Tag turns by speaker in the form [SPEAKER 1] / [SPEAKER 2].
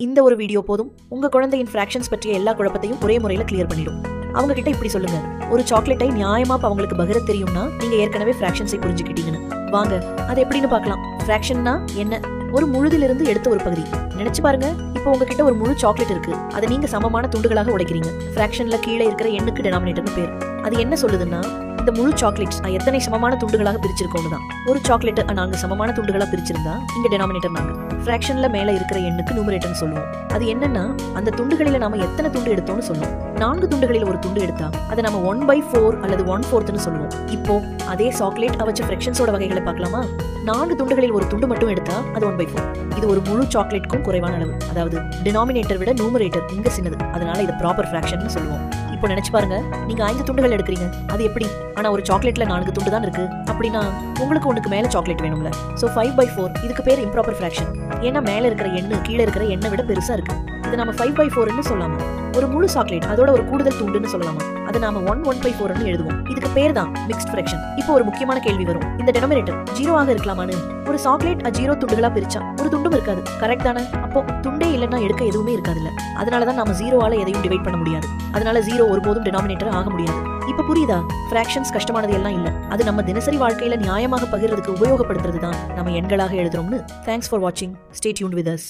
[SPEAKER 1] இந்த ஒரு வீடியோ போதும் உங்க குழந்தையின் ஃபிராக்ஷன்ஸ் பற்றிய எல்லா குழப்பத்தையும் ஒரே முறையில கிளியர் பண்ணிடும். அவங்க கிட்ட இப்படி சொல்லுங்க, ஒரு சாக்லேட்டை நியாயமா அவங்களுக்கு பகிர தெரியும்னா நீங்க ஏற்கனவே ஃபிராக்ஷன்ஸை புரிஞ்சுக்கிட்டீங்கன்னு. வாங்க அது எப்படின்னு பார்க்கலாம். ஃபிராக்ஷன்னா என்ன? ஒரு முழுதிலிருந்து எடுத்த ஒரு பகுதி. நினைச்சு பாருங்க, இப்போ உங்ககிட்ட ஒரு முழு சாக்லேட் இருக்கு, அதை நீங்க சமமான துண்டுகளாக உடைக்கிறீங்க. ஃபிராக்ஷன்ல கீழே இருக்கிற எண்ணுக்கு டினாமினேட்டர்னு பேர். அது என்ன சொல்லுதுன்னா, இந்த முழு சாக்லேட்ஸ் எத்தனை சமமான துண்டுகளாக பிரிச்சிருக்கோம்னு தான். ஒரு சாக்லேட் நாங்க சமமான துண்டுகளா பிரிச்சிருந்தா இங்க டினாமினேட்டர் நாங்க. ஃபிராக்ஷன்ல மேல இருக்கிற எண்ணுக்கு நியூமரேட்டர்னு சொல்லுவோம். அது என்னன்னா, அந்த துண்டுகளில நாம எத்தனை துண்டு எடுத்தோம்னு சொல்லுவோம். 4 துண்டுகளில் ஒரு துண்டு எடுத்தா அதை நம்ம 1/4 அல்லது 1/4ன்னு சொல்லுவோம். இப்போ அதே சாக்லேட் அவச்ச ஃபிராக்ஷன்ஸோட வகைகளை பார்க்கலாமா? 4 துண்டுகளில் ஒரு துண்டு மட்டும் எடுத்தா அது 1/4. இது ஒரு முழு சாக்லேட்க்கும் குறைவான அளவு. அதாவது டினாமினேட்டர் விட நியூமரேட்டர் இங்க சின்னது. அதனால இது ப்ராப்பர் ஃபிராக்ஷன் சொல்லுவோம். இப்போ நினைச்சு பாருங்க, நீங்க 5 துண்டுகள் எடுக்கிறீங்க, அது எப்படி? ஆனா ஒரு சாக்லேட்ல 4 துண்டு தான் இருக்கு. அப்படின்னா உங்களுக்கு ஒண்ணுக்கு மேல சாக்லேட் வேணும்ல. சோ 5/4 இதுக்கு பேர் இம்ப்ராப்பர் ஃபிராக்ஷன். ஏன்னா மேல இருக்கிற எண்ணு கீழே இருக்கிற எண்ணை விட பெருசா இருக்கு. இது நாம 5/4ன்னு சொல்லலாமா? ஒரு முழு சாக்லேட் அதோட ஒரு கூடுதல் துண்டுன்னு சொல்லலாமா? அது நாம 1/4ன்னு எழுதுவோம். இதுக்கு பேர் தான் மிக்ஸ்ட் ஃபிராக்ஷன். இப்போ ஒரு முக்கியமான கேள்வி வரும், இந்த டினாமினேட்டர் 0 ஆக இருக்கலாமான்னு. ஒரு சாக்லேட் 0 துண்டுகளா பிரிச்சா ஒரு துண்டும் இருக்காது, கரெக்ட் தானே? அப்போ துண்டே இல்லைன்னா எடுக்க எதுவுமே இருக்காதுல்ல. அதனாலதான் நாம 0ஆல எதையும் டிவைட் பண்ண முடியாது. அதனால 0 ஒருபோதும் டினாமினேட்டர் ஆக முடியாது. இப்ப புரியுதா? ஃபிராக்ஷன்ஸ் கஷ்டமானது எல்லாம் இல்ல, அது நம்ம தினசரி வாழ்க்கையில நியாயமாக பகிர்றதுக்கு உபயோகப்படுத்துறது தான் நம்ம எண்களாக எழுதுறோம்னு. தேங்க்ஸ் ஃபார் வாட்சிங். Stay tuned with us.